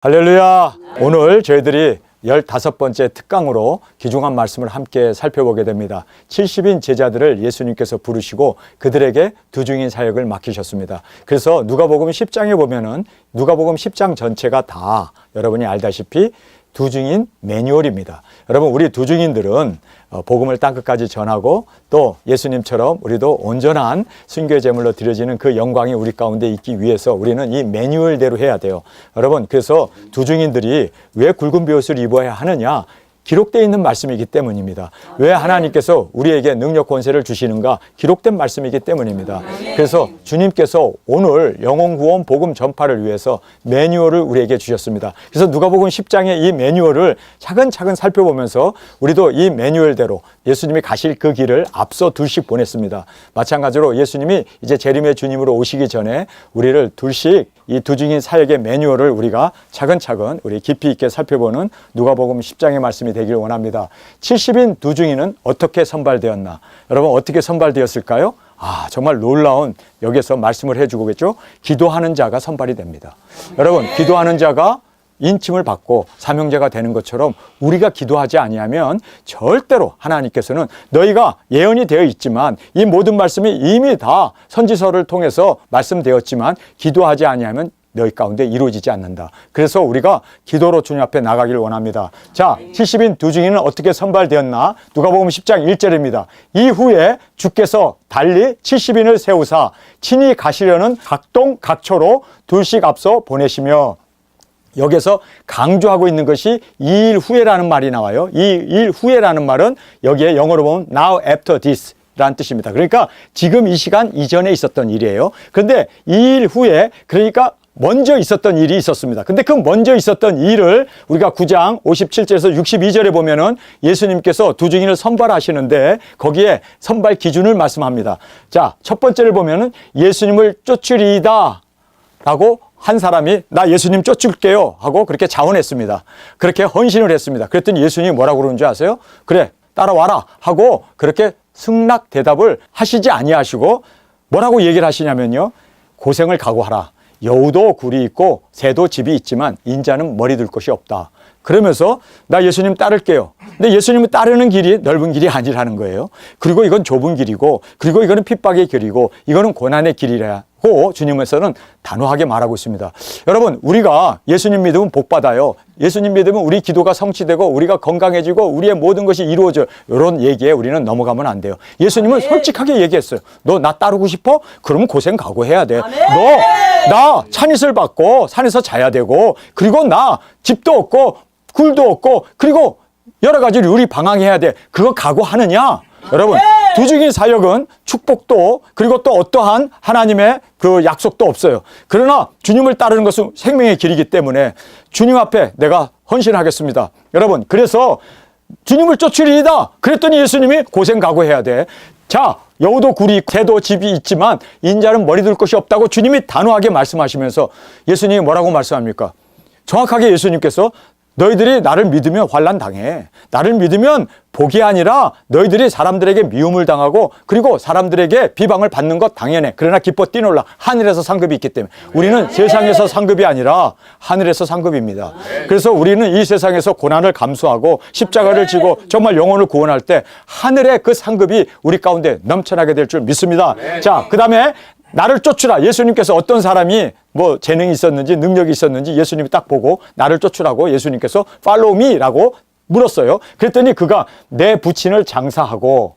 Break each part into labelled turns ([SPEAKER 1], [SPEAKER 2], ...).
[SPEAKER 1] 할렐루야! 오늘 저희들이 15번째 특강으로 귀중한 말씀을 함께 살펴보게 됩니다. 70인 제자들을 예수님께서 부르시고 그들에게 두중인 사역을 맡기셨습니다. 그래서 누가복음 10장에 보면은 누가복음 10장 전체가 다 여러분이 알다시피 두중인 매뉴얼입니다. 여러분, 우리 두중인들은 복음을 땅끝까지 전하고 또 예수님처럼 우리도 온전한 순교의 제물로 드려지는 그 영광이 우리 가운데 있기 위해서 우리는 이 매뉴얼대로 해야 돼요. 여러분, 그래서 두중인들이 왜 굵은 베옷을 입어야 하느냐? 기록되어 있는 말씀이기 때문입니다. 왜 하나님께서 우리에게 능력 권세를 주시는가? 기록된 말씀이기 때문입니다. 그래서 주님께서 오늘 영혼 구원 복음 전파를 위해서 매뉴얼을 우리에게 주셨습니다. 그래서 누가복음 10장의 이 매뉴얼을 차근차근 살펴보면서 우리도 이 매뉴얼대로 예수님이 가실 그 길을 앞서 둘씩 보냈습니다. 마찬가지로 예수님이 이제 재림의 주님으로 오시기 전에 우리를 둘씩 이 두중인 사역의 매뉴얼을 우리가 차근차근 우리 깊이 있게 살펴보는 누가복음 10장의 말씀이 되기를 원합니다. 70인 두중인은 어떻게 선발되었나? 여러분, 어떻게 선발되었을까요? 정말 놀라운 여기서 말씀을 해주고겠죠? 기도하는 자가 선발이 됩니다. 여러분, 기도하는 자가 인침을 받고 사명자가 되는 것처럼 우리가 기도하지 아니하면 절대로 하나님께서는 너희가 예언이 되어 있지만 이 모든 말씀이 이미 다 선지서를 통해서 말씀되었지만 기도하지 아니하면 너희 가운데 이루어지지 않는다. 그래서 우리가 기도로 주님 앞에 나가기를 원합니다. 자, 70인 두중인은 어떻게 선발되었나? 누가복음 10장 1절입니다. 이후에 주께서 달리 70인을 세우사 친히 가시려는 각동 각처로 둘씩 앞서 보내시며, 여기서 강조하고 있는 것이 이 일 후에라는 말이 나와요. 이 일 후에라는 말은 여기에 영어로 보면 now after this 라는 뜻입니다. 그러니까 지금 이 시간 이전에 있었던 일이에요. 그런데 이 일 후에, 그러니까 먼저 있었던 일이 있었습니다. 근데 그 먼저 있었던 일을 우리가 9장 57절에서 62절에 보면은 예수님께서 두중인을 선발하시는데 거기에 선발 기준을 말씀합니다. 자, 첫 번째를 보면은 예수님을 쫓으리이다 라고 한 사람이 나 예수님 쫓을게요 하고 그렇게 자원했습니다. 그렇게 헌신을 했습니다. 그랬더니 예수님이 뭐라고 그러는 줄 아세요? 그래, 따라와라 하고 그렇게 승낙 대답을 하시지 아니하시고 뭐라고 얘기를 하시냐면요, 고생을 각오하라. 여우도 굴이 있고 새도 집이 있지만 인자는 머리 둘 곳이 없다. 그러면서 나 예수님 따를게요. 근데 예수님을 따르는 길이 넓은 길이 아니라는 거예요. 그리고 이건 좁은 길이고, 그리고 이거는 핍박의 길이고, 이거는 고난의 길이라고 주님께서는 단호하게 말하고 있습니다. 여러분, 우리가 예수님 믿으면 복 받아요. 예수님 믿으면 우리 기도가 성취되고 우리가 건강해지고 우리의 모든 것이 이루어져요. 이런 얘기에 우리는 넘어가면 안 돼요. 예수님은 솔직하게 얘기했어요. 너 나 따르고 싶어? 그러면 고생 각오해야 돼. 너 나 찬잇을 받고 산에서 자야 되고, 그리고 나 집도 없고 굴도 없고 그리고 여러 가지 요리 방황해야 돼. 그거 각오하느냐? 여러분, 두중인 사역은 축복도 그리고 또 어떠한 하나님의 그 약속도 없어요. 그러나 주님을 따르는 것은 생명의 길이기 때문에 주님 앞에 내가 헌신하겠습니다. 여러분, 그래서 주님을 쫓으리이다 그랬더니 예수님이 고생 각오해야 돼. 자, 여우도 굴이 새도 집이 있지만 인자는 머리 둘 곳이 없다고 주님이 단호하게 말씀하시면서 예수님이 뭐라고 말씀합니까? 정확하게 예수님께서 너희들이 나를 믿으면 환난 당해. 나를 믿으면 복이 아니라 너희들이 사람들에게 미움을 당하고 그리고 사람들에게 비방을 받는 것 당연해. 그러나 기뻐 뛰놀라. 하늘에서 상급이 있기 때문에. 우리는 세상에서 상급이 아니라 하늘에서 상급입니다. 그래서 우리는 이 세상에서 고난을 감수하고 십자가를 지고 정말 영혼을 구원할 때 하늘의 그 상급이 우리 가운데 넘쳐나게 될 줄 믿습니다. 자, 그 다음에 나를 쫓으라. 예수님께서 어떤 사람이 뭐 재능이 있었는지 능력이 있었는지 예수님이 딱 보고 나를 쫓으라고 예수님께서 follow me라고 물었어요. 그랬더니 그가 내 부친을 장사하고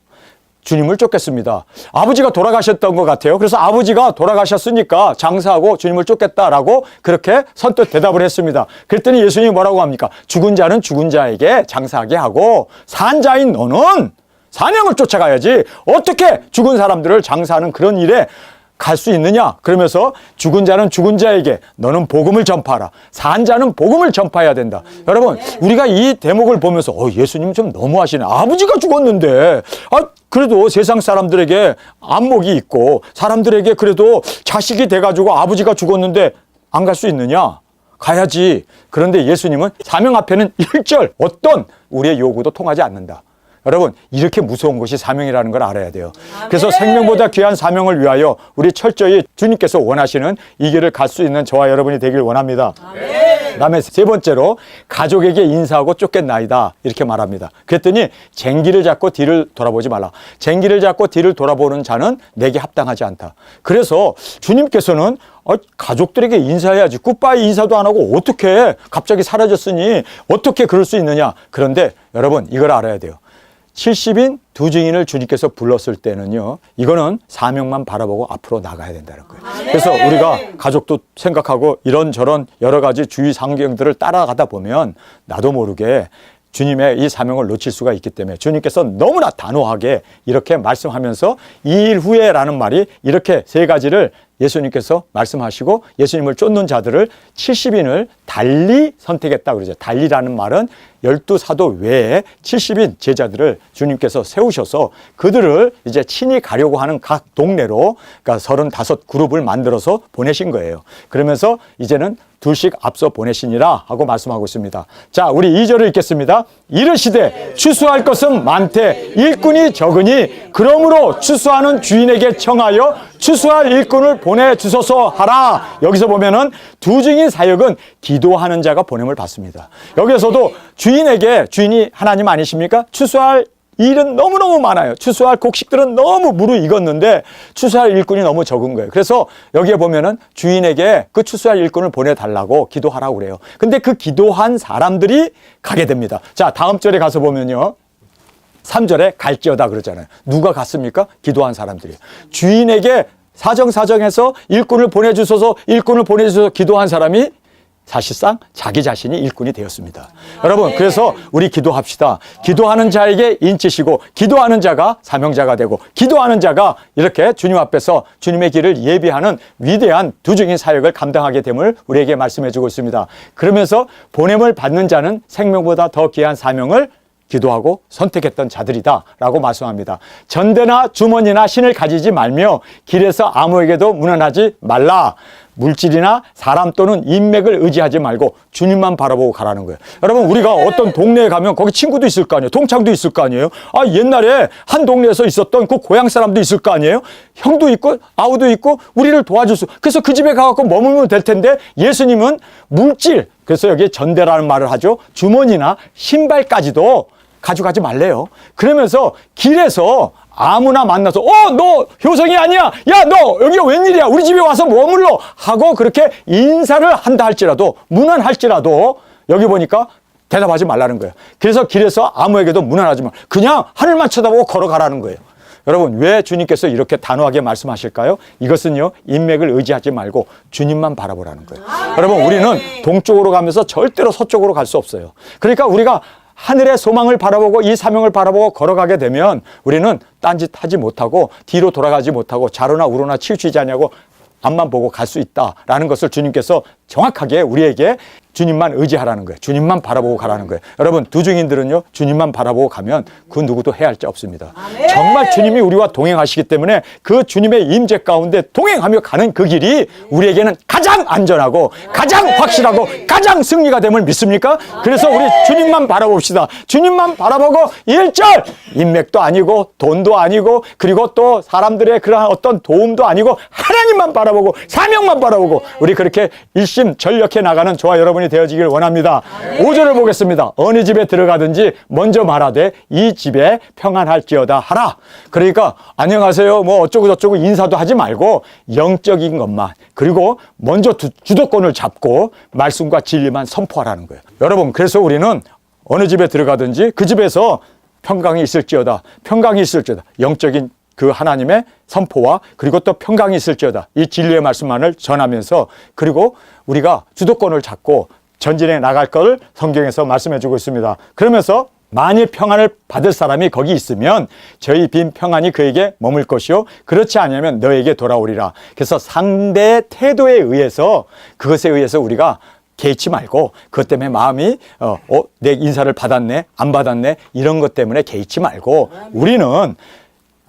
[SPEAKER 1] 주님을 쫓겠습니다. 아버지가 돌아가셨던 것 같아요. 그래서 아버지가 돌아가셨으니까 장사하고 주님을 쫓겠다라고 그렇게 선뜻 대답을 했습니다. 그랬더니 예수님이 뭐라고 합니까? 죽은 자는 죽은 자에게 장사하게 하고 산 자인 너는 사명을 쫓아가야지. 어떻게 죽은 사람들을 장사하는 그런 일에 갈 수 있느냐? 그러면서 죽은 자는 죽은 자에게 너는 복음을 전파하라. 산 자는 복음을 전파해야 된다. 여러분, 우리가 이 대목을 보면서 예수님 좀 너무하시네. 아버지가 죽었는데 그래도 세상 사람들에게 안목이 있고 사람들에게 그래도 자식이 돼가지고 아버지가 죽었는데 안 갈 수 있느냐? 가야지. 그런데 예수님은 사명 앞에는 1절 어떤 우리의 요구도 통하지 않는다. 여러분, 이렇게 무서운 것이 사명이라는 걸 알아야 돼요. 그래서 생명보다 귀한 사명을 위하여 우리 철저히 주님께서 원하시는 이 길을 갈 수 있는 저와 여러분이 되길 원합니다. 그다음에 세 번째로 가족에게 인사하고 쫓겠나이다 이렇게 말합니다. 그랬더니 쟁기를 잡고 뒤를 돌아보지 말라. 쟁기를 잡고 뒤를 돌아보는 자는 내게 합당하지 않다. 그래서 주님께서는 가족들에게 인사해야지, 굿바이 인사도 안 하고 어떻게 갑자기 사라졌으니 어떻게 그럴 수 있느냐. 그런데 여러분, 이걸 알아야 돼요. 70인 두 증인을 주님께서 불렀을 때는요, 이거는 사명만 바라보고 앞으로 나가야 된다는 거예요. 그래서 우리가 가족도 생각하고 이런저런 여러 가지 주위 상경들을 따라가다 보면 나도 모르게 주님의 이 사명을 놓칠 수가 있기 때문에 주님께서 너무나 단호하게 이렇게 말씀하면서 이 일 후에라는 말이 이렇게 세 가지를 예수님께서 말씀하시고 예수님을 쫓는 자들을 70인을 달리 선택했다 그러죠. 달리라는 말은 12사도 외에 70인 제자들을 주님께서 세우셔서 그들을 이제 친히 가려고 하는 각 동네로, 그러니까 35그룹을 만들어서 보내신 거예요. 그러면서 이제는 둘씩 앞서 보내시니라 하고 말씀하고 있습니다. 자, 우리 2절을 읽겠습니다. 이르시되 추수할 것은 많되 일꾼이 적으니 그러므로 추수하는 주인에게 청하여 추수할 일꾼을 보내주소서 하라. 여기서 보면은 두 증인 사역은 기도하는 자가 보냄을 받습니다. 여기서도 주인에게, 주인이 하나님 아니십니까? 추수할 일은 너무너무 많아요. 추수할 곡식들은 너무 무르익었는데 추수할 일꾼이 너무 적은 거예요. 그래서 여기에 보면은 주인에게 그 추수할 일꾼을 보내달라고 기도하라고 그래요. 근데 그 기도한 사람들이 가게 됩니다. 자, 다음 절에 가서 보면요, 3절에 갈지어다 그러잖아요. 누가 갔습니까? 기도한 사람들이. 주인에게 사정사정해서 일꾼을 보내주소서 기도한 사람이 사실상 자기 자신이 일꾼이 되었습니다. 여러분, 그래서 우리 기도합시다. 기도하는 자에게 인치시고 기도하는 자가 사명자가 되고 기도하는 자가 이렇게 주님 앞에서 주님의 길을 예비하는 위대한 두 증인 사역을 감당하게 됨을 우리에게 말씀해 주고 있습니다. 그러면서 보냄을 받는 자는 생명보다 더 귀한 사명을 기도하고 선택했던 자들이다 라고 말씀합니다. 전대나 주머니나 신을 가지지 말며 길에서 아무에게도 문안하지 말라. 물질이나 사람 또는 인맥을 의지하지 말고 주님만 바라보고 가라는 거예요. 여러분, 우리가 어떤 동네에 가면 거기 친구도 있을 거 아니에요. 동창도 있을 거 아니에요. 옛날에 한 동네에서 있었던 그 고향 사람도 있을 거 아니에요. 형도 있고 아우도 있고 우리를 도와줄 수, 그래서 그 집에 가서 머물면 될 텐데 예수님은 물질, 그래서 여기에 전대라는 말을 하죠. 주머니나 신발까지도 가져가지 말래요. 그러면서 길에서 아무나 만나서 너 효성이 아니야, 야 너 여기 웬일이야, 우리 집에 와서 머물러 하고 그렇게 인사를 한다 할지라도, 문안할지라도 여기 보니까 대답하지 말라는 거예요. 그래서 길에서 아무에게도 문안하지 마, 그냥 하늘만 쳐다보고 걸어가라는 거예요. 여러분, 왜 주님께서 이렇게 단호하게 말씀하실까요? 이것은요, 인맥을 의지하지 말고 주님만 바라보라는 거예요. 여러분, 우리는 동쪽으로 가면서 절대로 서쪽으로 갈 수 없어요. 그러니까 우리가 하늘의 소망을 바라보고 이 사명을 바라보고 걸어가게 되면 우리는 딴짓하지 못하고 뒤로 돌아가지 못하고 좌로나 우로나 치우치지 않냐고 앞만 보고 갈 수 있다라는 것을 주님께서 정확하게 우리에게 주님만 의지하라는 거예요. 주님만 바라보고 가라는 거예요. 여러분, 두 증인들은요, 주님만 바라보고 가면 그 누구도 해할 자 없습니다. 아멘. 정말 주님이 우리와 동행하시기 때문에 그 주님의 임재 가운데 동행하며 가는 그 길이 우리에게는 가장 안전하고 가장 확실하고 가장 승리가 됨을 믿습니까? 그래서 우리 주님만 바라봅시다. 주님만 바라보고 1절 인맥도 아니고 돈도 아니고 그리고 또 사람들의 그러한 어떤 도움도 아니고 하나님만 바라보고 사명만 바라보고 우리 그렇게 일심전력해 나가는 저와 여러분이 되어지길 원합니다. 5절을 보겠습니다. 어느 집에 들어가든지 먼저 말하되 이 집에 평안할지어다 하라. 그러니까 안녕하세요 뭐 어쩌고 저쩌고 인사도 하지 말고 영적인 것만, 그리고 먼저 주도권을 잡고 말씀과 진리만 선포하라는 거예요. 여러분, 그래서 우리는 어느 집에 들어가든지 그 집에서 평강이 있을지어다, 평강이 있을지어다, 영적인 그 하나님의 선포와 그리고 또 평강이 있을지어다, 이 진리의 말씀만을 전하면서 그리고 우리가 주도권을 잡고 전진해 나갈 것을 성경에서 말씀해 주고 있습니다. 그러면서 만일 평안을 받을 사람이 거기 있으면 저희 빈 평안이 그에게 머물 것이요 그렇지 않으면 너에게 돌아오리라. 그래서 상대의 태도에 의해서, 그것에 의해서 우리가 개의치 말고 그것 때문에 마음이 내 인사를 받았네 안 받았네 이런 것 때문에 개의치 말고 우리는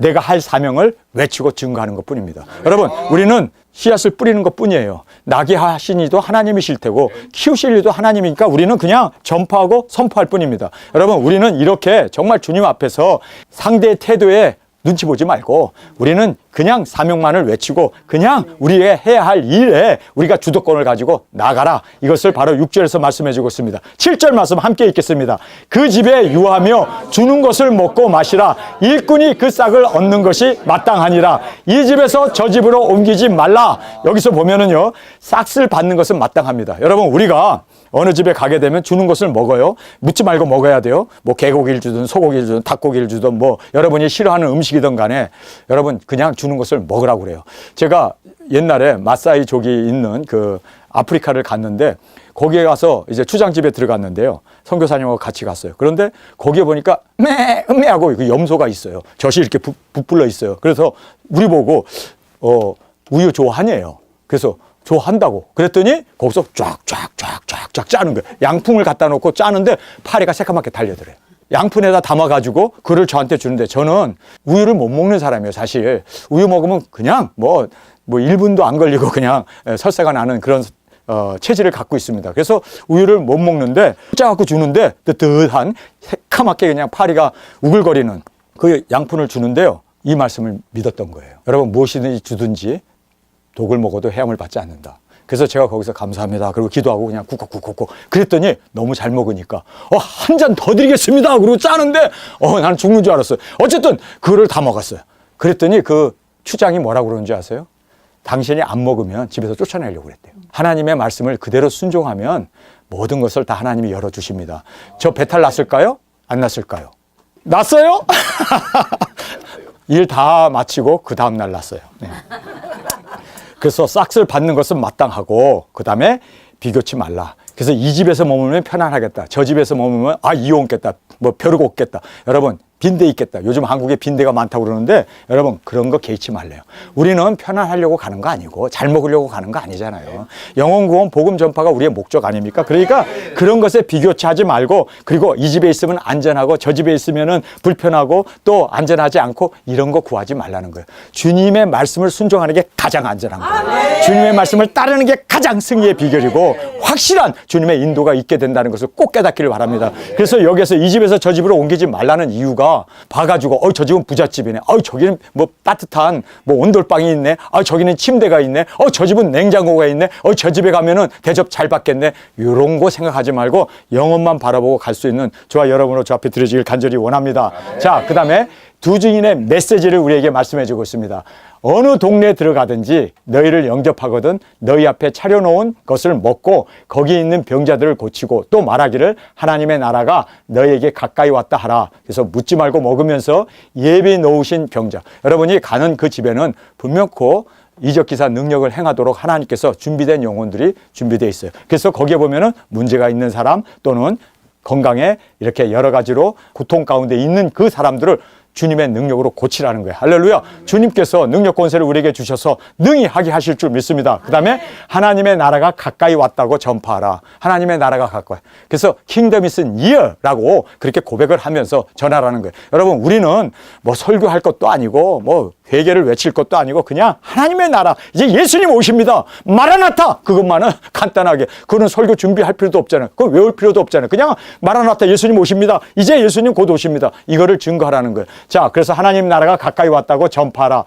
[SPEAKER 1] 내가 할 사명을 외치고 증거하는 것 뿐입니다. 여러분, 우리는 씨앗을 뿌리는 것 뿐이에요. 나게 하신 이도 하나님이실 테고 키우실 이도 하나님이니까 우리는 그냥 전파하고 선포할 뿐입니다. 여러분, 우리는 이렇게 정말 주님 앞에서 상대의 태도에 눈치 보지 말고 우리는 그냥 사명만을 외치고 그냥 우리의 해야 할 일에 우리가 주도권을 가지고 나가라. 이것을 바로 6절에서 말씀해 주고 있습니다. 7절 말씀 함께 읽겠습니다. 그 집에 유하며 주는 것을 먹고 마시라. 일꾼이 그 싹을 얻는 것이 마땅하니라. 이 집에서 저 집으로 옮기지 말라. 여기서 보면은요, 싹을 받는 것은 마땅합니다. 여러분, 우리가 어느 집에 가게 되면 주는 것을 먹어요. 묻지 말고 먹어야 돼요. 뭐 개고기를 주든 소고기를 주든 닭고기를 주든 뭐 여러분이 싫어하는 음식이든 간에 여러분 그냥 주는 것을 먹으라고 그래요. 제가 옛날에 마사이족이 있는 그 아프리카를 갔는데 거기에 가서 이제 추장집에 들어갔는데요. 선교사님하고 같이 갔어요. 그런데 거기에 보니까 음메 하고 그 염소가 있어요. 젖이 이렇게 부풀러 있어요. 그래서 우리 보고 우유 좋아하냐요. 그래서 좋아한다고. 그랬더니 거기서 쫙 짜는 거예요. 양푼을 갖다 놓고 짜는데 파리가 새까맣게 달려들어요. 양푼에다 담아가지고 그를 저한테 주는데 저는 우유를 못 먹는 사람이에요. 사실 우유 먹으면 그냥 뭐 1분도 안 걸리고 그냥 설사가 나는 그런 체질을 갖고 있습니다. 그래서 우유를 못 먹는데 짜갖고 주는데 뜨뜻한 새까맣게 그냥 파리가 우글거리는 그 양푼을 주는데요. 이 말씀을 믿었던 거예요. 여러분, 무엇이든지 주든지 독을 먹어도 해함을 받지 않는다. 그래서 제가 거기서 감사합니다. 그리고 기도하고 그냥 쿡쿡쿡쿡 그랬더니 너무 잘 먹으니까 한 잔 더 드리겠습니다. 그리고 짜는데 나는 죽는 줄 알았어요. 어쨌든 그거를 다 먹었어요. 그랬더니 그 추장이 뭐라고 그러는지 아세요? 당신이 안 먹으면 집에서 쫓아내려고 그랬대요. 하나님의 말씀을 그대로 순종하면 모든 것을 다 하나님이 열어주십니다. 저 배탈 났을까요? 안 났을까요? 났어요? 일 다 마치고 그 다음날 났어요. 네. 그래서 싹을 받는 것은 마땅하고 그 다음에 비교치 말라. 그래서 이 집에서 머물면 편안하겠다. 저 집에서 머물면 이혼 없겠다. 뭐 벼르고 없겠다. 여러분, 빈대 있겠다. 요즘 한국에 빈대가 많다고 그러는데 여러분, 그런 거 개의치 말래요. 우리는 편안하려고 가는 거 아니고 잘 먹으려고 가는 거 아니잖아요. 영혼 구원 복음 전파가 우리의 목적 아닙니까? 그러니까 그런 것에 비교치 하지 말고, 그리고 이 집에 있으면 안전하고 저 집에 있으면은 불편하고 또 안전하지 않고 이런 거 구하지 말라는 거예요. 주님의 말씀을 순종하는 게 가장 안전한 거예요. 주님의 말씀을 따르는 게 가장 승리의 비결이고 확실한 주님의 인도가 있게 된다는 것을 꼭 깨닫기를 바랍니다. 그래서 여기서 이 집에서 저 집으로 옮기지 말라는 이유가 봐가지고 저 집은 부잣집이네. 저기는 뭐 따뜻한 뭐 온돌방이 있네. 저기는 침대가 있네. 저 집은 냉장고가 있네. 저 집에 가면은 대접 잘 받겠네. 이런 거 생각하지 말고 영혼만 바라보고 갈 수 있는 저와 여러분으로 저 앞에 드려지길 간절히 원합니다. 자, 그 다음에 두 증인의 메시지를 우리에게 말씀해 주고 있습니다. 어느 동네에 들어가든지 너희를 영접하거든 너희 앞에 차려놓은 것을 먹고 거기에 있는 병자들을 고치고 또 말하기를 하나님의 나라가 너희에게 가까이 왔다 하라. 그래서 묻지 말고 먹으면서 예비 놓으신 병자. 여러분이 가는 그 집에는 분명코 이적기사 능력을 행하도록 하나님께서 준비된 영혼들이 준비되어 있어요. 그래서 거기에 보면은 문제가 있는 사람 또는 건강에 이렇게 여러 가지로 고통 가운데 있는 그 사람들을 주님의 능력으로 고치라는 거예요. 할렐루야. 주님께서 능력 권세를 우리에게 주셔서 능히 하게 하실 줄 믿습니다. 그 다음에 하나님의 나라가 가까이 왔다고 전파하라. 하나님의 나라가 가까이. 그래서 Kingdom is near라고 그렇게 고백을 하면서 전하라는 거예요. 여러분, 우리는 뭐 설교할 것도 아니고 뭐 회개를 외칠 것도 아니고 그냥 하나님의 나라, 이제 예수님 오십니다. 마라나타. 그것만은 간단하게. 그거는 설교 준비할 필요도 없잖아요. 그거 외울 필요도 없잖아요. 그냥 마라나타, 예수님 오십니다. 이제 예수님 곧 오십니다. 이거를 증거하라는 거예요. 자, 그래서 하나님 나라가 가까이 왔다고 전파하라.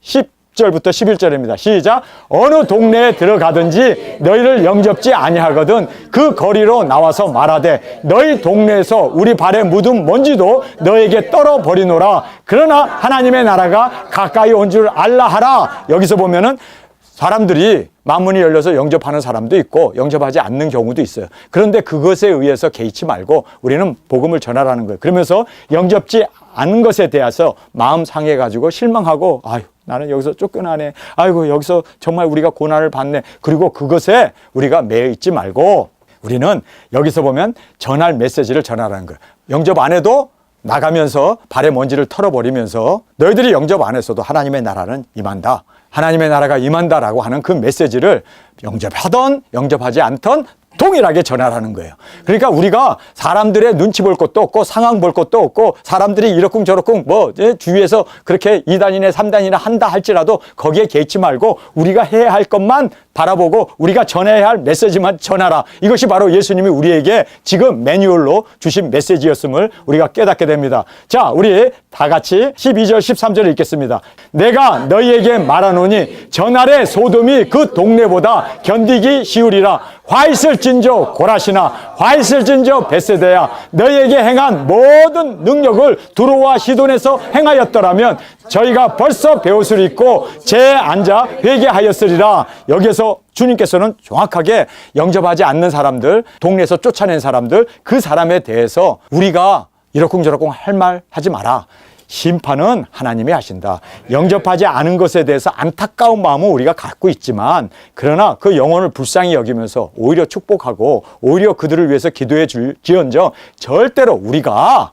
[SPEAKER 1] 10절부터 11절입니다. 시작. 어느 동네에 들어가든지 너희를 영접지 아니하거든 그 거리로 나와서 말하되 너희 동네에서 우리 발에 묻은 먼지도 너에게 떨어버리노라. 그러나 하나님의 나라가 가까이 온 줄 알라 하라. 여기서 보면은 사람들이 만문이 열려서 영접하는 사람도 있고 영접하지 않는 경우도 있어요. 그런데 그것에 의해서 개의치 말고 우리는 복음을 전하라는 거예요. 그러면서 영접지 않은 것에 대해서 마음 상해가지고 실망하고 나는 여기서 쫓겨나네. 아이고, 여기서 정말 우리가 고난을 받네. 그리고 그것에 우리가 매여 있지 말고 우리는 여기서 보면 전할 메시지를 전하라는 거예요. 영접 안 해도 나가면서 발의 먼지를 털어버리면서 너희들이 영접 안 했어도 하나님의 나라는 임한다. 하나님의 나라가 임한다라고 하는 그 메시지를 영접하던 영접하지 않던 동일하게 전하라는 거예요. 그러니까 우리가 사람들의 눈치 볼 것도 없고 상황 볼 것도 없고 사람들이 이러쿵 저러쿵 뭐 주위에서 그렇게 2단이나 3단이나 한다 할지라도 거기에 개의치 말고 우리가 해야 할 것만 바라보고 우리가 전해야 할 메시지만 전하라. 이것이 바로 예수님이 우리에게 지금 매뉴얼로 주신 메시지였음을 우리가 깨닫게 됩니다. 자, 우리 다 같이 12절 13절을 읽겠습니다. 내가 너희에게 말하노니 전날의 소돔이 그 동네보다 견디기 쉬우리라. 화 있을진저 고라시나 화 있을진저 베세다야 너희에게 행한 모든 능력을 두로와 시돈에서 행하였더라면 저희가 벌써 배옷을 입고 제 앉아 회개하였으리라. 여기에서 주님께서는 정확하게 영접하지 않는 사람들, 동네에서 쫓아낸 사람들, 그 사람에 대해서 우리가 이러쿵저러쿵 할 말 하지 마라. 심판은 하나님이 하신다. 영접하지 않은 것에 대해서 안타까운 마음은 우리가 갖고 있지만 그러나 그 영혼을 불쌍히 여기면서 오히려 축복하고 오히려 그들을 위해서 기도해 줄지언정 절대로 우리가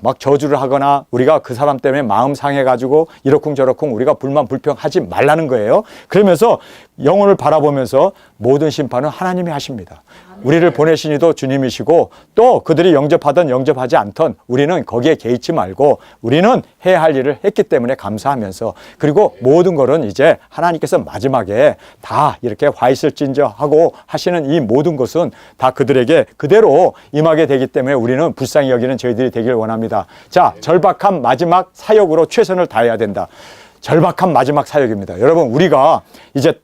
[SPEAKER 1] 막 저주를 하거나 우리가 그 사람 때문에 마음 상해가지고 이러쿵저러쿵 우리가 불만 불평하지 말라는 거예요. 그러면서 영혼을 바라보면서 모든 심판은 하나님이 하십니다. 우리를 보내신 이도 주님이시고 또 그들이 영접하든 영접하지 않든 우리는 거기에 개의치 말고 우리는 해야 할 일을 했기 때문에 감사하면서 그리고 모든 것은 이제 하나님께서 마지막에 다 이렇게 화 있을진저 하고 하시는 이 모든 것은 다 그들에게 그대로 임하게 되기 때문에 우리는 불쌍히 여기는 저희들이 되길 원합니다. 자, 절박한 마지막 사역으로 최선을 다해야 된다. 절박한 마지막 사역입니다. 여러분, 우리가 이제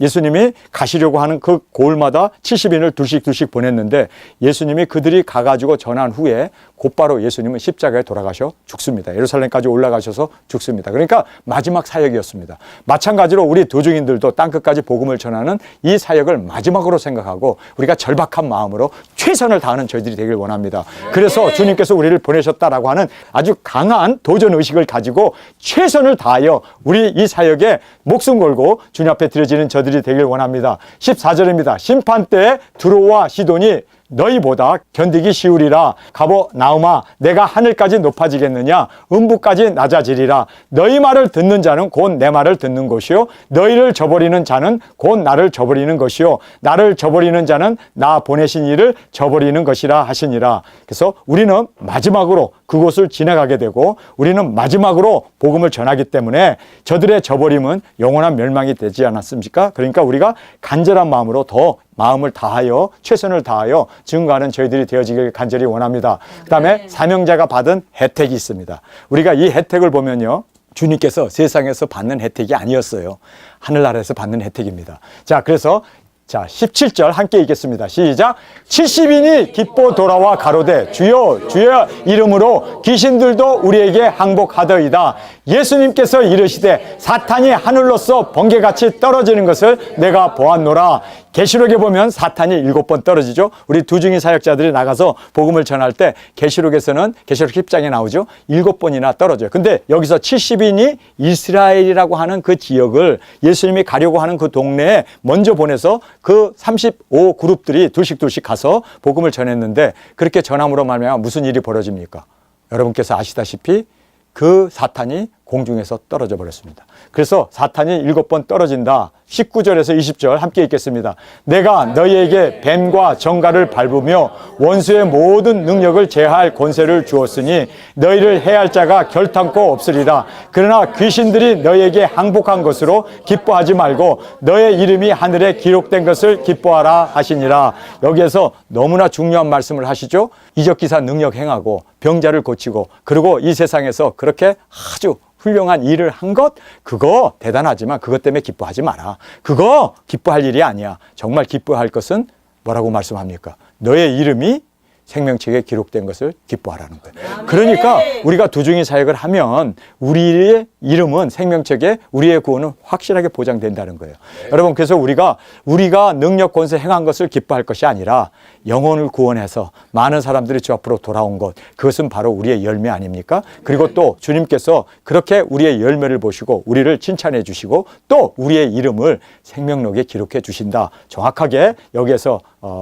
[SPEAKER 1] 예수님이 가시려고 하는 그 고을마다 70인을 둘씩 보냈는데 예수님이 그들이 가가지고 전한 후에 곧바로 예수님은 십자가에 돌아가셔 죽습니다. 예루살렘까지 올라가셔서 죽습니다. 그러니까 마지막 사역이었습니다. 마찬가지로 우리 도중인들도 땅끝까지 복음을 전하는 이 사역을 마지막으로 생각하고 우리가 절박한 마음으로 최선을 다하는 저희들이 되길 원합니다. 그래서 주님께서 우리를 보내셨다라고 하는 아주 강한 도전의식을 가지고 최선을 다하여 우리 이 사역에 목숨 걸고 주님 앞에 드려지는 저들이 되길 원합니다. 14절입니다. 심판 때에 두로와 시돈이 너희보다 견디기 쉬우리라. 가버나움아 내가 하늘까지 높아지겠느냐 음부까지 낮아지리라. 너희 말을 듣는 자는 곧 내 말을 듣는 것이요 너희를 저버리는 자는 곧 나를 저버리는 것이요 나를 저버리는 자는 나 보내신 이를 저버리는 것이라 하시니라. 그래서 우리는 마지막으로 그곳을 지나가게 되고 우리는 마지막으로 복음을 전하기 때문에 저들의 저버림은 영원한 멸망이 되지 않았습니까? 그러니까 우리가 간절한 마음으로 더 마음을 다하여 최선을 다하여 증거하는 저희들이 되어지길 간절히 원합니다. 그 다음에 사명자가 받은 혜택이 있습니다. 우리가 이 혜택을 보면요, 주님께서 세상에서 받는 혜택이 아니었어요. 하늘나라에서 받는 혜택입니다. 자, 그래서 17절 함께 읽겠습니다. 시작. 70인이 기뻐 돌아와 가로되 주여 주여 이름으로 귀신들도 우리에게 항복하더이다. 예수님께서 이르시되 사탄이 하늘로서 번개같이 떨어지는 것을 내가 보았노라. 계시록에 보면 사탄이 7번 떨어지죠. 우리 두중인 사역자들이 나가서 복음을 전할 때 계시록에서는 계시록 10장에 나오죠. 7번이나 떨어져요. 근데 여기서 70인이 이스라엘이라고 하는 그 지역을 예수님이 가려고 하는 그 동네에 먼저 보내서 그 35그룹들이 둘씩 가서 복음을 전했는데 그렇게 전함으로 말미암아 무슨 일이 벌어집니까? 여러분께서 아시다시피 그 사탄이 공중에서 떨어져 버렸습니다. 그래서 사탄이 7번 떨어진다. 19절에서 20절 함께 읽겠습니다. 내가 너희에게 뱀과 정갈을 밟으며 원수의 모든 능력을 제할 권세를 주었으니 너희를 해할 자가 결탄코 없으리라. 그러나 귀신들이 너희에게 항복한 것으로 기뻐하지 말고 너의 이름이 하늘에 기록된 것을 기뻐하라 하시니라. 여기에서 너무나 중요한 말씀을 하시죠. 이적기사 능력 행하고 병자를 고치고 그리고 이 세상에서 그렇게 아주 훌륭한 일을 한 것, 그거 대단하지만 그것 때문에 기뻐하지 마라. 그거 기뻐할 일이 아니야. 정말 기뻐할 것은 뭐라고 말씀합니까? 너의 이름이 생명책에 기록된 것을 기뻐하라는 거예요. 그러니까 우리가 두중인 사역을 하면 우리의 이름은 생명책에 우리의 구원은 확실하게 보장된다는 거예요. 여러분, 그래서 우리가 능력 권세 행한 것을 기뻐할 것이 아니라 영혼을 구원해서 많은 사람들이 주 앞으로 돌아온 것, 그것은 바로 우리의 열매 아닙니까? 그리고 또 주님께서 그렇게 우리의 열매를 보시고 우리를 칭찬해 주시고 또 우리의 이름을 생명록에 기록해 주신다. 정확하게 여기에서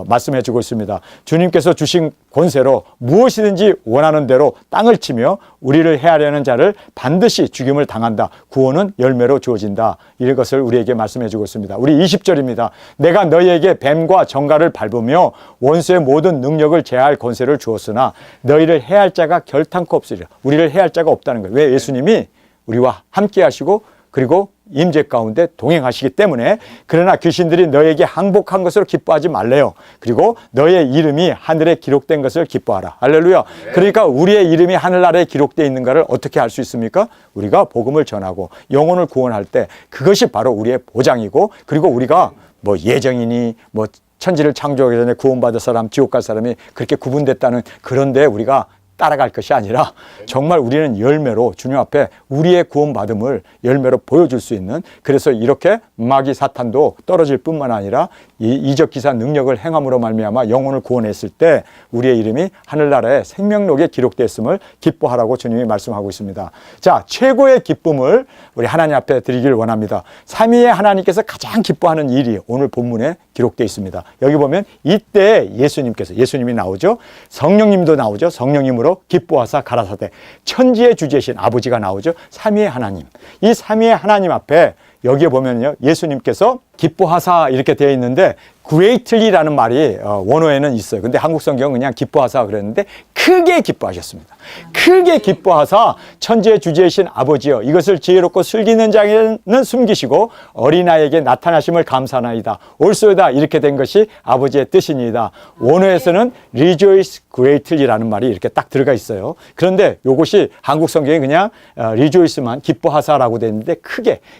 [SPEAKER 1] 말씀해 주고 있습니다. 주님께서 주신 권세로 무엇이든지 원하는 대로 땅을 치며 우리를 해하려는 자를 반드시 죽임을 당한다. 구원은 열매로 주어진다. 이것을 우리에게 말씀해 주고 있습니다. 우리 20절입니다. 내가 너희에게 뱀과 정갈을 밟으며 원수의 모든 능력을 제할 권세를 주었으나 너희를 해할 자가 결탄코 없으리라. 우리를 해할 자가 없다는 거예요. 왜? 예수님이 우리와 함께 하시고 그리고 임재 가운데 동행하시기 때문에. 그러나 귀신들이 너에게 항복한 것으로 기뻐하지 말래요. 그리고 너의 이름이 하늘에 기록된 것을 기뻐하라. 할렐루야. 그러니까 우리의 이름이 하늘나라에 기록되어 있는가를 어떻게 알 수 있습니까? 우리가 복음을 전하고 영혼을 구원할 때 그것이 바로 우리의 보장이고, 그리고 우리가 뭐 예정이니 뭐 천지를 창조하기 전에 구원받을 사람, 지옥 갈 사람이 그렇게 구분됐다는 그런데 우리가 따라갈 것이 아니라 정말 우리는 열매로 주님 앞에 우리의 구원받음을 열매로 보여줄 수 있는, 그래서 이렇게 마귀 사탄도 떨어질 뿐만 아니라 이 이적 기사 능력을 행함으로 말미암아 영혼을 구원했을 때 우리의 이름이 하늘나라에 생명록에 기록되었음을 기뻐하라고 주님이 말씀하고 있습니다. 자, 최고의 기쁨을 우리 하나님 앞에 드리길 원합니다. 삼위의 하나님께서 가장 기뻐하는 일이 오늘 본문에 기록되어 있습니다. 여기 보면 이때 예수님이 나오죠. 성령님도 나오죠. 성령님으로 기뻐하사 가라사대. 천지의 주제신 아버지가 나오죠. 삼위의 하나님. 이 삼위의 하나님 앞에 여기에 보면요, 예수님께서 기뻐하사 이렇게 되어 있는데 greatly라는 말이 원어에는 있어요. 근데 한국 성경은 그냥 기뻐하사 그랬는데 크게 기뻐하셨습니다. 크게 기뻐하사 천지의 주제이신 아버지여 이것을 지혜롭고 슬기는 자에는 숨기시고 어린아이에게 나타나심을 감사하나이다. 옳소이다. 이렇게 된 것이 아버지의 뜻이니이다. 원어에서는 rejoice greatly라는 말이 이렇게 딱 들어가 있어요. 그런데 이것이 한국 성경에 그냥 rejoice만 기뻐하사라고 되어 있는데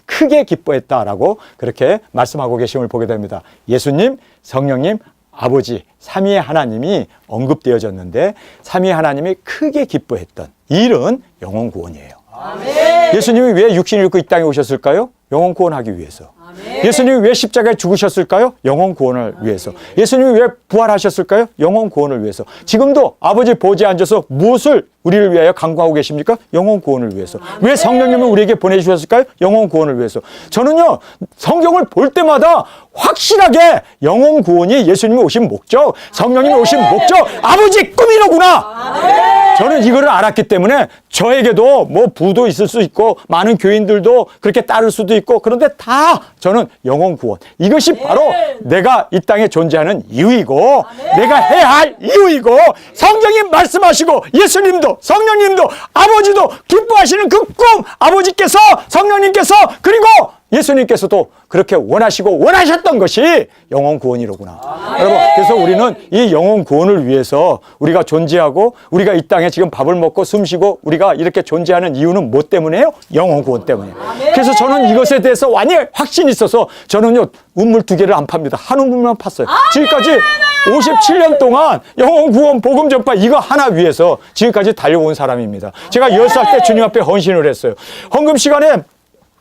[SPEAKER 1] 크게 기뻐했다라고 그렇게 말씀하고 계심을 보게 됩니다. 예수님, 성령님, 아버지, 삼위의 하나님이 언급되어졌는데 삼위의 하나님이 크게 기뻐했던 일은 영혼 구원이에요. 아멘. 예수님이 왜 육신을 입고 이 땅에 오셨을까요? 영혼 구원하기 위해서. 아멘. 예수님이 왜 십자가에 죽으셨을까요? 영혼 구원을 위해서. 예수님이 왜 부활하셨을까요? 영혼 구원을 위해서. 지금도 아버지 보좌에 앉아서 무엇을 우리를 위하여 간구하고 계십니까? 영혼 구원을 위해서. 왜 성령님을 우리에게 보내주셨을까요? 영혼 구원을 위해서. 저는요, 성경을 볼 때마다 확실하게 영혼 구원이 예수님이 오신 목적, 성령님이 오신 목적, 아버지의 꿈이로구나. 저는 이거를 알았기 때문에 저에게도 뭐 부도 있을 수 있고 많은 교인들도 그렇게 따를 수도 있고, 그런데 다 저는 영혼 구원, 이것이 바로 내가 이 땅에 존재하는 이유이고 내가 해야 할 이유이고, 성경이 말씀하시고 예수님도 성령님도 아버지도 기뻐하시는 그 꿈, 아버지께서 성령님께서 그리고 예수님께서도 그렇게 원하시고 원하셨던 것이 영혼 구원이로구나. 여러분, 그래서 우리는 이 영혼 구원을 위해서 우리가 존재하고 우리가 이 땅에 지금 밥을 먹고 숨 쉬고 우리가 이렇게 존재하는 이유는 뭐 때문에요? 영혼 구원 때문에. 그래서 저는 이것에 대해서 완전히 확신이 있어서 저는요, 우물 2개를 안 팝니다. 한 우물만 팠어요. 지금까지 57년 동안 영혼 구원 복음 전파 이거 하나 위해서 지금까지 달려온 사람입니다. 제가 10살 때 주님 앞에 헌신을 했어요. 헌금 시간에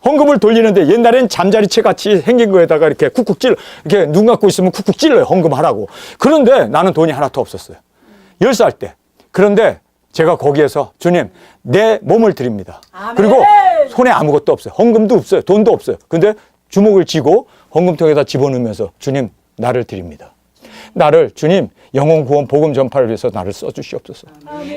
[SPEAKER 1] 헌금을 돌리는데 옛날엔 잠자리채 같이 생긴 거에다가 이렇게 쿡쿡 찔러, 이렇게 눈 감고 있으면 쿡쿡 찔러요. 헌금하라고. 그런데 나는 돈이 하나도 없었어요. 10살 때. 그런데 제가 거기에서 주님, 내 몸을 드립니다. 그리고 손에 아무것도 없어요. 헌금도 없어요. 돈도 없어요. 근데 주먹을 쥐고 헌금통에다 집어넣으면서 주님, 나를 드립니다. 나를 주님, 영혼 구원 복음 전파를 위해서 나를 써주시옵소서.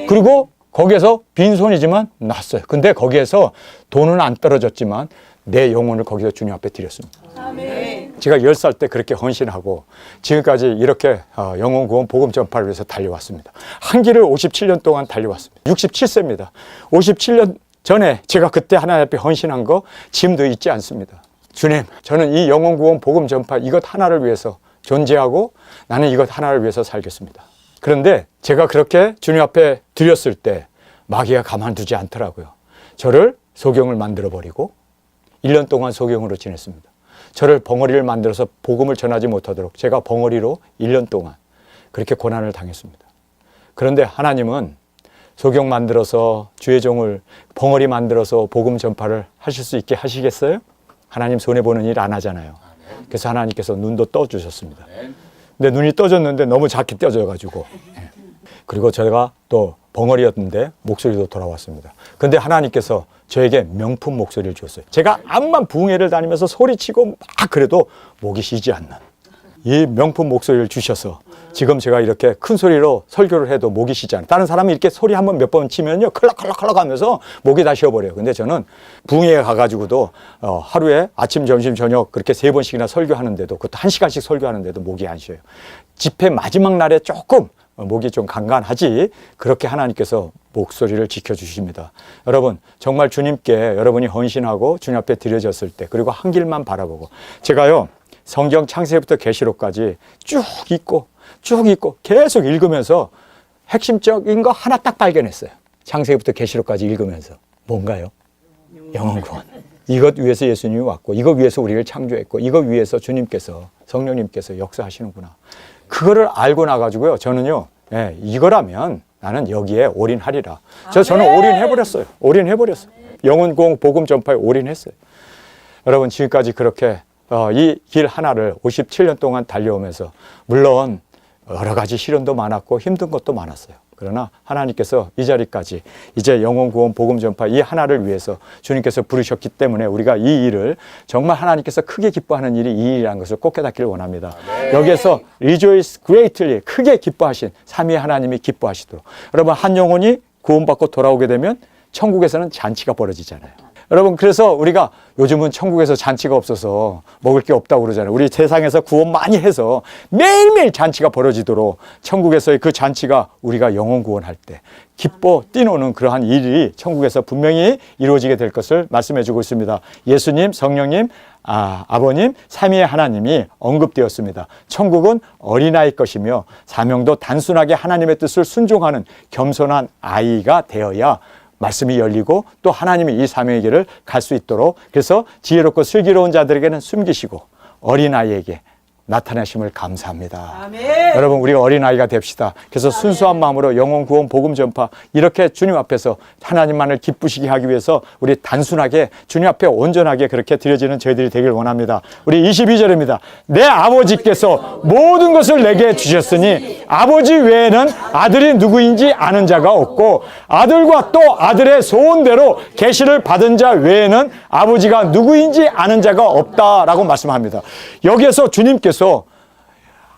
[SPEAKER 1] 그리고 거기에서 빈손이지만 났어요. 근데 거기에서 돈은 안 떨어졌지만 내 영혼을 거기서 주님 앞에 드렸습니다. 아멘. 제가 10살 때 그렇게 헌신하고 지금까지 이렇게 영혼 구원 복음 전파를 위해서 달려왔습니다. 한 길을 57년 동안 달려왔습니다. 67세입니다. 57년 전에 제가 그때 하나님 앞에 헌신한 거 지금도 잊지 않습니다. 주님, 저는 이 영혼 구원 복음 전파 이것 하나를 위해서 존재하고 나는 이것 하나를 위해서 살겠습니다. 그런데 제가 그렇게 주님 앞에 드렸을 때 마귀가 가만두지 않더라고요. 저를 소경을 만들어버리고 1년 동안 소경으로 지냈습니다. 저를 벙어리를 만들어서 복음을 전하지 못하도록 제가 벙어리로 1년 동안 그렇게 고난을 당했습니다. 그런데 하나님은 소경 만들어서 주의 종을 벙어리 만들어서 복음 전파를 하실 수 있게 하시겠어요? 하나님 손해보는 일 안 하잖아요. 그래서 하나님께서 눈도 떠주셨습니다. 근데 눈이 떠졌는데 너무 작게 떠져가지고, 그리고 제가 또 벙어리였는데 목소리도 돌아왔습니다. 근데 하나님께서 저에게 명품 목소리를 주었어요. 제가 암만 부흥회를 다니면서 소리치고 막 그래도 목이 쉬지 않는 이 명품 목소리를 주셔서 지금 제가 이렇게 큰 소리로 설교를 해도 목이 쉬지 않아요. 다른 사람이 이렇게 소리 한번 몇 번 치면요, 클락클락클락 하면서 목이 다 쉬어버려요. 근데 저는 붕에 가가지고도 하루에 아침, 점심, 저녁 그렇게 3번씩이나 설교하는데도, 그것도 1시간씩 설교하는데도 목이 안 쉬어요. 집회 마지막 날에 조금 목이 좀 간간하지, 그렇게 하나님께서 목소리를 지켜주십니다. 여러분, 정말 주님께 여러분이 헌신하고 주님 앞에 드려졌을 때, 그리고 한 길만 바라보고, 제가요 성경 창세기부터 계시록까지 쭉 읽고 계속 읽으면서 핵심적인 거 하나 딱 발견했어요. 창세기부터 계시록까지 읽으면서. 뭔가요? 영혼 구원. 이것 위해서 예수님이 왔고, 이것 위해서 우리를 창조했고, 이것 위해서 주님께서, 성령님께서 역사하시는구나. 그거를 알고 나가지고요, 저는요, 이거라면 나는 여기에 올인하리라. 저는 올인해버렸어요. 영혼 구원 복음 전파에 올인했어요. 여러분, 지금까지 그렇게 이 길 하나를 57년 동안 달려오면서, 물론 여러 가지 시련도 많았고 힘든 것도 많았어요. 그러나 하나님께서 이 자리까지 이제 영혼 구원 복음 전파 이 하나를 위해서 주님께서 부르셨기 때문에 우리가 이 일을 정말 하나님께서 크게 기뻐하는 일이 이 일이라는 것을 꼭 깨닫기를 원합니다. 여기에서 rejoice greatly, 크게 기뻐하신 삼위의 하나님이 기뻐하시도록. 여러분, 한 영혼이 구원받고 돌아오게 되면 천국에서는 잔치가 벌어지잖아요. 여러분, 그래서 우리가 요즘은 천국에서 잔치가 없어서 먹을 게 없다고 그러잖아요. 우리 세상에서 구원 많이 해서 매일매일 잔치가 벌어지도록 천국에서의 그 잔치가 우리가 영혼 구원할 때 기뻐 뛰노는 그러한 일이 천국에서 분명히 이루어지게 될 것을 말씀해 주고 있습니다. 예수님, 성령님, 아버님, 삼위의 하나님이 언급되었습니다. 천국은 어린아이 것이며 사명도 단순하게 하나님의 뜻을 순종하는 겸손한 아이가 되어야 말씀이 열리고 또 하나님이 이 사명의 길을 갈 수 있도록, 그래서 지혜롭고 슬기로운 자들에게는 숨기시고 어린아이에게 나타나심을 감사합니다. 아멘. 여러분, 우리가 어린아이가 됩시다. 그래서 아멘. 순수한 마음으로 영혼 구원 복음 전파 이렇게 주님 앞에서 하나님만을 기쁘시게 하기 위해서 우리 단순하게 주님 앞에 온전하게 그렇게 드려지는 저희들이 되길 원합니다. 우리 22절입니다. 내 아버지께서 모든 것을 내게 주셨으니 아버지 외에는 아들이 누구인지 아는 자가 없고 아들과 또 아들의 소원대로 계시를 받은 자 외에는 아버지가 누구인지 아는 자가 없다라고 말씀합니다. 여기에서 주님께서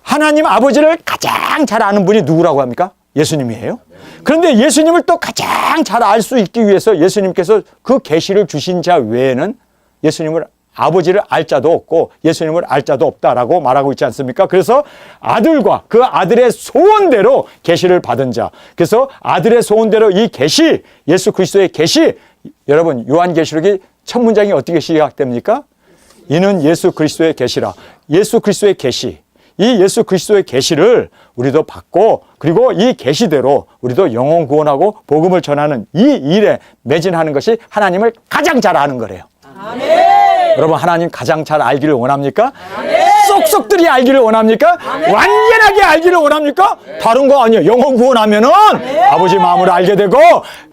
[SPEAKER 1] 하나님 아버지를 가장 잘 아는 분이 누구라고 합니까? 예수님이에요. 그런데 예수님을 또 가장 잘 알 수 있기 위해서 예수님께서 그 계시를 주신 자 외에는 예수님을, 아버지를 알 자도 없고 예수님을 알 자도 없다라고 말하고 있지 않습니까? 그래서 아들과 그 아들의 소원대로 계시를 받은 자, 그래서 아들의 소원대로 이 계시, 예수 그리스도의 계시, 여러분 요한계시록이 첫 문장이 어떻게 시작됩니까? 이는 예수 그리스도의 계시라. 예수 그리스도의 계시, 이 예수 그리스도의 계시를 우리도 받고, 그리고 이 계시대로 우리도 영혼 구원하고 복음을 전하는 이 일에 매진하는 것이 하나님을 가장 잘 아는 거래요. 아멘. 여러분, 하나님 가장 잘 알기를 원합니까? 아멘. 쏙쏙들이 알기를 원합니까? 아멘. 완전하게 알기를 원합니까? 네. 다른 거 아니에요. 영혼 구원하면은 아버지 마음을 알게 되고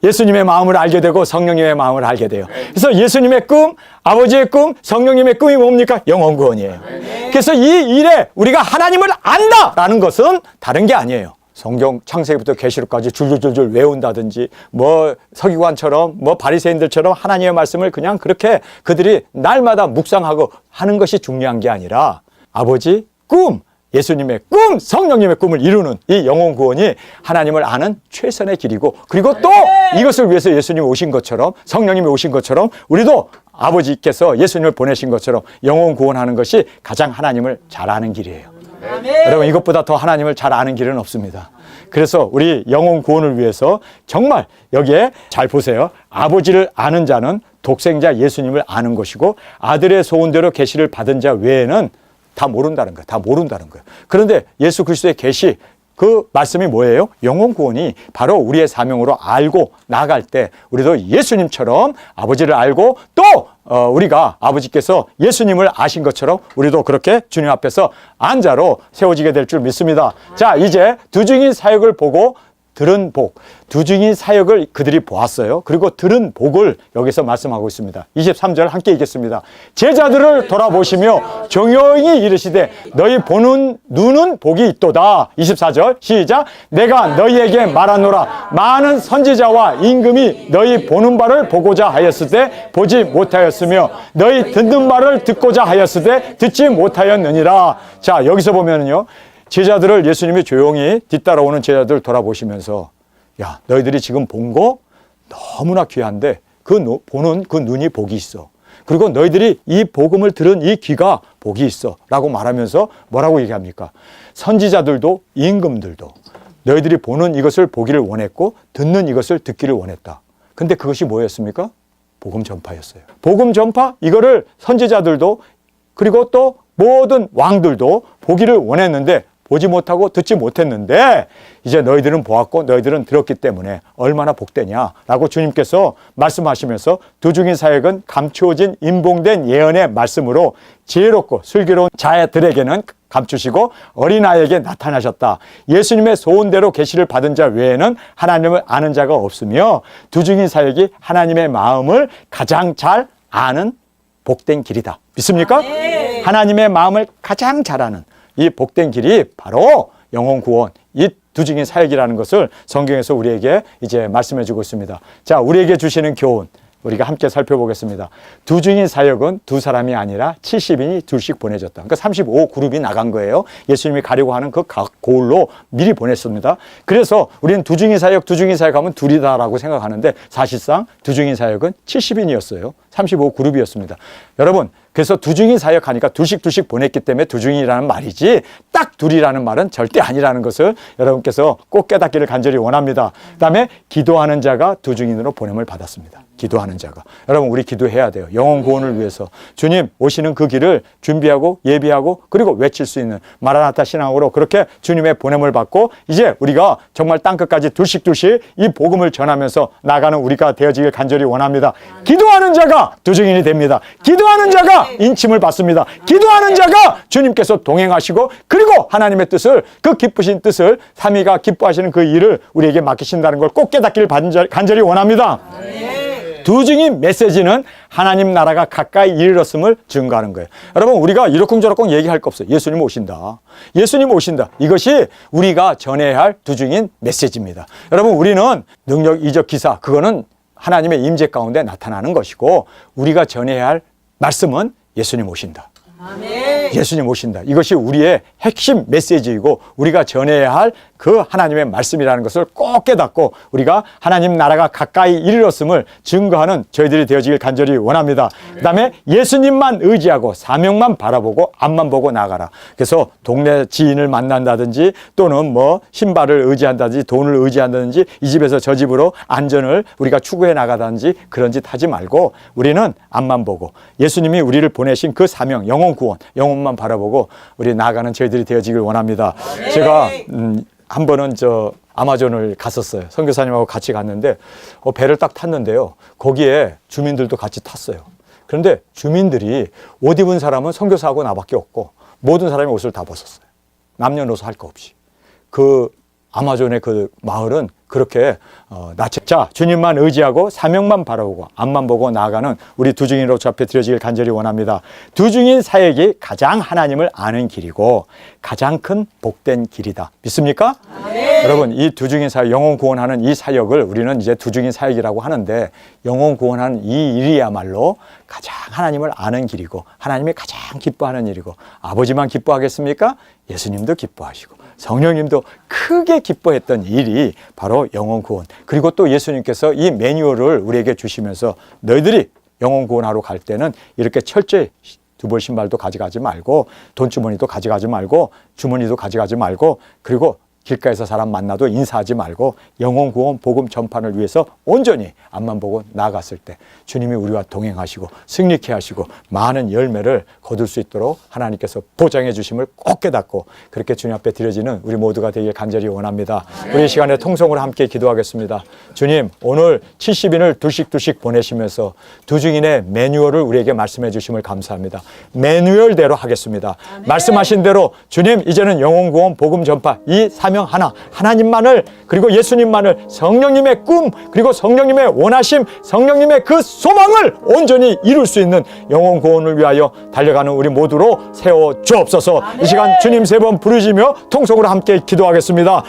[SPEAKER 1] 예수님의 마음을 알게 되고 성령님의 마음을 알게 돼요. 그래서 예수님의 꿈, 아버지의 꿈, 성령님의 꿈이 뭡니까? 영혼 구원이에요. 그래서 이 일에 우리가 하나님을 안다라는 것은 다른 게 아니에요. 성경 창세기부터 계시록까지 줄줄줄줄 외운다든지, 뭐 서기관처럼 뭐 바리새인들처럼 하나님의 말씀을 그냥 그렇게 그들이 날마다 묵상하고 하는 것이 중요한 게 아니라 아버지 꿈, 예수님의 꿈, 성령님의 꿈을 이루는 이 영혼 구원이 하나님을 아는 최선의 길이고, 그리고 또 이것을 위해서 예수님이 오신 것처럼, 성령님이 오신 것처럼 우리도 아버지께서 예수님을 보내신 것처럼 영혼 구원하는 것이 가장 하나님을 잘 아는 길이에요. 아멘. 여러분, 이것보다 더 하나님을 잘 아는 길은 없습니다. 그래서 우리 영혼 구원을 위해서 정말 여기에 잘 보세요. 아버지를 아는 자는 독생자 예수님을 아는 것이고 아들의 소원대로 계시를 받은 자 외에는 다 모른다는 거예요. 다 모른다는 거예요. 그런데 예수 그리스도의 계시, 그 말씀이 뭐예요? 영혼 구원이 바로 우리의 사명으로 알고 나아갈 때 우리도 예수님처럼 아버지를 알고 또 우리가 아버지께서 예수님을 아신 것처럼 우리도 그렇게 주님 앞에서 안자로 세워지게 될 줄 믿습니다. 자, 이제 두 증인 사역을 보고 들은 복, 두 증인 사역을 그들이 보았어요. 그리고 들은 복을 여기서 말씀하고 있습니다. 23절 함께 읽겠습니다. 제자들을 돌아보시며 종용이 이르시되 너희 보는 눈은 복이 있도다. 24절 시작. 내가 너희에게 말하노라. 많은 선지자와 임금이 너희 보는 바를 보고자 하였으되 보지 못하였으며 너희 듣는 바를 듣고자 하였으되 듣지 못하였느니라. 자, 여기서 보면은요, 제자들을 예수님이 조용히 뒤따라오는 제자들 돌아보시면서, 야, 너희들이 지금 본 거 너무나 귀한데 보는 그 눈이 복이 있어. 그리고 너희들이 이 복음을 들은 이 귀가 복이 있어 라고 말하면서 뭐라고 얘기합니까? 선지자들도 임금들도 너희들이 보는 이것을 보기를 원했고 듣는 이것을 듣기를 원했다. 근데 그것이 뭐였습니까? 복음 전파였어요. 복음 전파, 이거를 선지자들도 그리고 또 모든 왕들도 보기를 원했는데 보지 못하고 듣지 못했는데 이제 너희들은 보았고 너희들은 들었기 때문에 얼마나 복되냐라고 주님께서 말씀하시면서 두 증인 사역은 감추어진 인봉된 예언의 말씀으로 지혜롭고 슬기로운 자들에게는 감추시고 어린아이에게 나타나셨다. 예수님의 소원대로 계시를 받은 자 외에는 하나님을 아는 자가 없으며 두 증인 사역이 하나님의 마음을 가장 잘 아는 복된 길이다. 믿습니까? 네. 하나님의 마음을 가장 잘 아는 이 복된 길이 바로 영혼 구원, 이 두 증인 사역이라는 것을 성경에서 우리에게 이제 말씀해 주고 있습니다. 자, 우리에게 주시는 교훈 우리가 함께 살펴보겠습니다. 두 증인 사역은 두 사람이 아니라 70인이 둘씩 보내졌다. 그러니까 35그룹이 나간 거예요. 예수님이 가려고 하는 그 각 고을로 미리 보냈습니다. 그래서 우리는 두 증인 사역 하면 둘이다라고 생각하는데 사실상 두 증인 사역은 70인이었어요. 35그룹이었습니다. 여러분, 그래서 두 증인 사역하니까 둘씩 보냈기 때문에 두 증인이라는 말이지 딱 둘이라는 말은 절대 아니라는 것을 여러분께서 꼭 깨닫기를 간절히 원합니다. 그다음에 기도하는 자가 두 증인으로 보냄을 받았습니다. 기도하는 자가. 여러분, 우리 기도해야 돼요. 영혼 구원을 위해서. 주님 오시는 그 길을 준비하고 예비하고 그리고 외칠 수 있는 마라나타 신앙으로 그렇게 주님의 보냄을 받고 이제 우리가 정말 땅끝까지 둘씩 이 복음을 전하면서 나가는 우리가 되어지길 간절히 원합니다. 기도하는 자가 두 증인이 됩니다. 기도하는 자가 인침을 받습니다. 기도하는 자가 주님께서 동행하시고 그리고 하나님의 뜻을, 그 기쁘신 뜻을, 삼위가 기뻐하시는 그 일을 우리에게 맡기신다는 걸 꼭 깨닫기를 간절히 원합니다. 두 증인 메시지는 하나님 나라가 가까이 이르렀음을 증거하는 거예요. 여러분, 우리가 이러쿵저러쿵 얘기할 거 없어요. 예수님 오신다. 예수님 오신다. 이것이 우리가 전해야 할 두 증인 메시지입니다. 여러분, 우리는 능력, 이적, 기사, 그거는 하나님의 임재 가운데 나타나는 것이고 우리가 전해야 할 말씀은 예수님 오신다. 아멘. 예수님 오신다. 이것이 우리의 핵심 메시지이고 우리가 전해야 할 그 하나님의 말씀이라는 것을 꼭 깨닫고 우리가 하나님 나라가 가까이 이르렀음을 증거하는 저희들이 되어지길 간절히 원합니다. 그 다음에 예수님만 의지하고 사명만 바라보고 앞만 보고 나가라. 그래서 동네 지인을 만난다든지 또는 뭐 신발을 의지한다든지 돈을 의지한다든지 이 집에서 저 집으로 안전을 우리가 추구해 나가다든지 그런 짓 하지 말고 우리는 앞만 보고 예수님이 우리를 보내신 그 사명, 영혼 구원, 영혼만 바라보고 우리 나아가는 저희들이 되어지길 원합니다. 제가 한 번은 아마존을 갔었어요. 선교사님하고 같이 갔는데 배를 딱 탔는데요. 거기에 주민들도 같이 탔어요. 그런데 주민들이 옷 입은 사람은 선교사하고 나밖에 없고 모든 사람이 옷을 다 벗었어요. 남녀노소 할 거 없이. 그 아마존의 그 마을은 그렇게 자, 주님만 의지하고 사명만 바라보고 앞만 보고 나아가는 우리 두 증인으로 주 앞에 드려지길 간절히 원합니다. 두 증인 사역이 가장 하나님을 아는 길이고 가장 큰 복된 길이다. 믿습니까? 네. 여러분, 이 두 증인 사역, 영혼 구원하는 이 사역을 우리는 이제 두 증인 사역이라고 하는데 영혼 구원하는 이 일이야말로 가장 하나님을 아는 길이고 하나님이 가장 기뻐하는 일이고 아버지만 기뻐하겠습니까? 예수님도 기뻐하시고 성령님도 크게 기뻐했던 일이 바로 영혼 구원. 그리고 또 예수님께서 이 매뉴얼을 우리에게 주시면서 너희들이 영혼 구원하러 갈 때는 이렇게 철저히 두 벌 신발도 가져가지 말고 돈주머니도 가져가지 말고 주머니도 가져가지 말고 그리고 길가에서 사람 만나도 인사하지 말고 영혼 구원 복음 전파를 위해서 온전히 앞만 보고 나아갔을 때 주님이 우리와 동행하시고 승리케 하시고 많은 열매를 거둘 수 있도록 하나님께서 보장해 주심을 꼭 깨닫고 그렇게 주님 앞에 드려지는 우리 모두가 되길 간절히 원합니다. 우리 시간에 통성으로 함께 기도하겠습니다. 주님, 오늘 70인을 둘씩 보내시면서 두 증인의 매뉴얼을 우리에게 말씀해 주심을 감사합니다. 매뉴얼대로 하겠습니다. 말씀하신 대로 주님, 이제는 영혼 구원 복음 전파 이 사명 하나, 하나님만을, 그리고 예수님만을, 성령님의 꿈, 그리고 성령님의 원하심, 성령님의 그 소망을 온전히 이룰 수 있는 영혼 구원을 위하여 달려가는 우리 모두로 세워 주옵소서. 이 시간 주님 세 번 부르시며 통성으로 함께 기도하겠습니다.